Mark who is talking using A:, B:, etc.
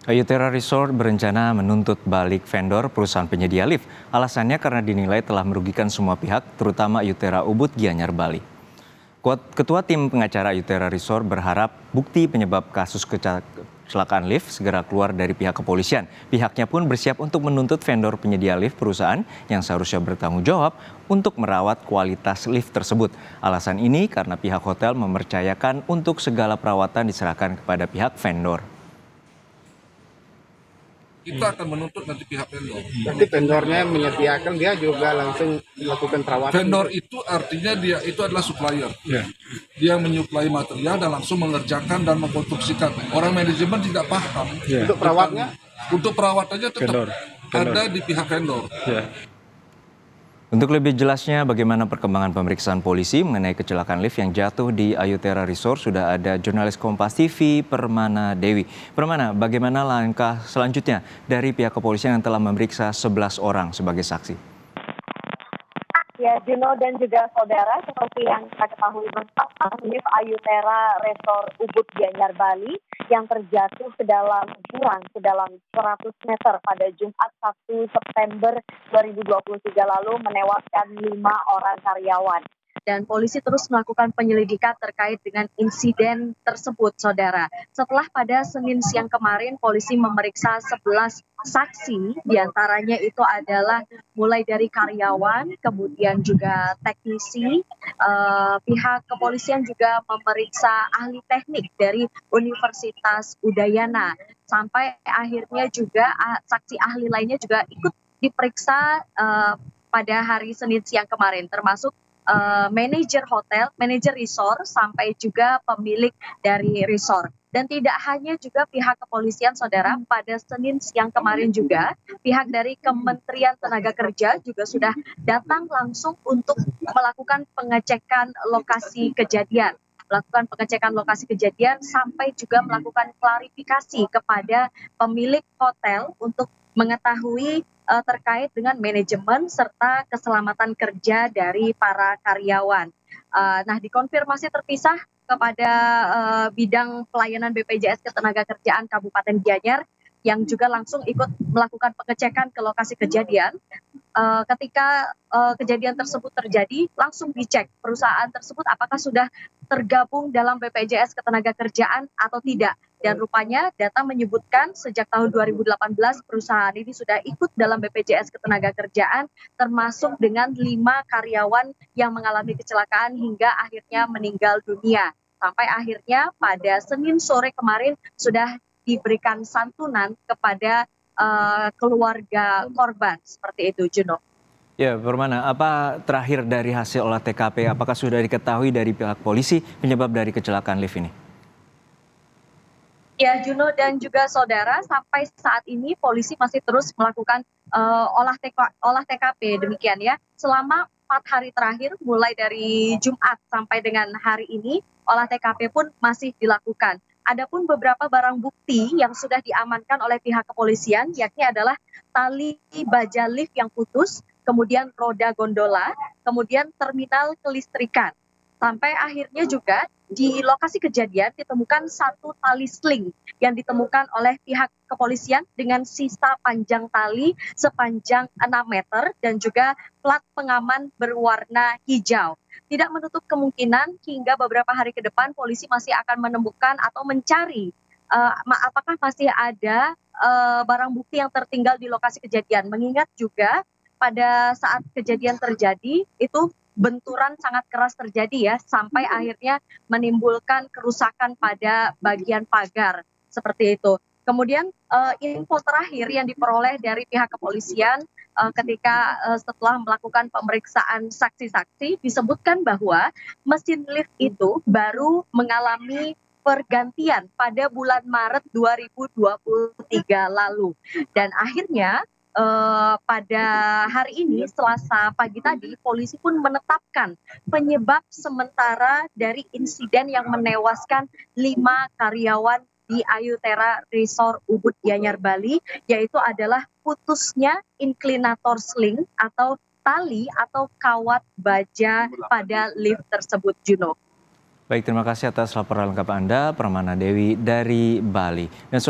A: Ayutera Resort berencana menuntut balik vendor perusahaan penyedia lift. Alasannya karena dinilai telah merugikan semua pihak, terutama Ayutera Ubud Gianyar Bali. Ketua Tim Pengacara Ayutera Resort berharap bukti penyebab kasus kecelakaan lift segera keluar dari pihak kepolisian. Pihaknya pun bersiap untuk menuntut vendor penyedia lift perusahaan yang seharusnya bertanggung jawab untuk merawat kualitas lift tersebut. Alasan ini karena pihak hotel mempercayakan untuk segala perawatan diserahkan kepada pihak vendor.
B: Kita akan menuntut nanti pihak vendor.
C: Berarti vendornya menyediakan, dia juga langsung melakukan perawatan.
B: Vendor itu artinya dia itu adalah supplier. Dia menyuplai material dan langsung mengerjakan dan mengkonstruksikan. Orang manajemen tidak paham.
C: Untuk perawatnya?
B: Untuk perawatannya tetap ada di pihak vendor.
A: Untuk lebih jelasnya bagaimana perkembangan pemeriksaan polisi mengenai kecelakaan lift yang jatuh di Ayutera Resort, sudah ada jurnalis Kompas TV Permana Dewi. Permana, bagaimana langkah selanjutnya dari pihak kepolisian yang telah memeriksa 11 orang sebagai saksi?
D: Ya, Juno dan juga saudara, seperti yang kita ketahui bersama, lift Ayutera Resort Ubud Gianyar Bali yang terjatuh sedalam 100 meter pada Jumat 1 September 2023 lalu menewaskan 5 orang karyawan. Dan polisi terus melakukan penyelidikan terkait dengan insiden tersebut, saudara. Setelah pada Senin siang kemarin, polisi memeriksa 11 saksi, diantaranya itu adalah mulai dari karyawan, kemudian juga teknisi. Pihak kepolisian juga memeriksa ahli teknik dari Universitas Udayana. Sampai akhirnya juga saksi ahli lainnya juga ikut diperiksa pada hari Senin siang kemarin, termasuk manajer hotel, manajer resort, sampai juga pemilik dari resort. Dan tidak hanya juga pihak kepolisian, saudara, pada Senin siang kemarin juga pihak dari Kementerian Tenaga Kerja juga sudah datang langsung untuk melakukan pengecekan lokasi kejadian. Sampai juga melakukan klarifikasi kepada pemilik hotel untuk mengetahui terkait dengan manajemen serta keselamatan kerja dari para karyawan. Nah, dikonfirmasi terpisah kepada bidang pelayanan BPJS Ketenagakerjaan Kabupaten Gianyar yang juga langsung ikut melakukan pengecekan ke lokasi kejadian. Ketika kejadian tersebut terjadi, langsung dicek perusahaan tersebut apakah sudah tergabung dalam BPJS Ketenagakerjaan atau tidak. Dan rupanya data menyebutkan sejak tahun 2018 perusahaan ini sudah ikut dalam BPJS Ketenagakerjaan, termasuk dengan 5 karyawan yang mengalami kecelakaan hingga akhirnya meninggal dunia. Sampai akhirnya pada Senin sore kemarin sudah diberikan santunan kepada keluarga korban. Seperti itu, Juno.
A: Ya, Permana, apa terakhir dari hasil olah TKP? Apakah sudah diketahui dari pihak polisi penyebab dari kecelakaan lift ini?
D: Ya, Juno dan juga saudara, sampai saat ini polisi masih terus melakukan olah TKP, demikian ya. Selama 4 hari terakhir, mulai dari Jumat sampai dengan hari ini, olah TKP pun masih dilakukan. Adapun beberapa barang bukti yang sudah diamankan oleh pihak kepolisian, yakni adalah tali baja lift yang putus, kemudian roda gondola, kemudian terminal kelistrikan. Sampai akhirnya juga di lokasi kejadian ditemukan 1 tali sling yang ditemukan oleh pihak kepolisian dengan sisa panjang tali sepanjang 6 meter dan juga plat pengaman berwarna hijau. Tidak menutup kemungkinan hingga beberapa hari ke depan polisi masih akan menemukan atau mencari apakah masih ada barang bukti yang tertinggal di lokasi kejadian. Mengingat juga pada saat kejadian terjadi itu benturan sangat keras terjadi ya, sampai akhirnya menimbulkan kerusakan pada bagian pagar seperti itu. Kemudian info terakhir yang diperoleh dari pihak kepolisian ketika setelah melakukan pemeriksaan saksi-saksi disebutkan bahwa mesin lift itu baru mengalami pergantian pada bulan Maret 2023 lalu. Dan akhirnya pada hari ini, Selasa pagi tadi, polisi pun menetapkan penyebab sementara dari insiden yang menewaskan 5 karyawan di Ayutera Resort Ubud Gianyar Bali, yaitu adalah putusnya inklinator sling atau tali atau kawat baja pada lift tersebut, Juno.
A: Baik, terima kasih atas laporan lengkap Anda, Permana Dewi dari Bali.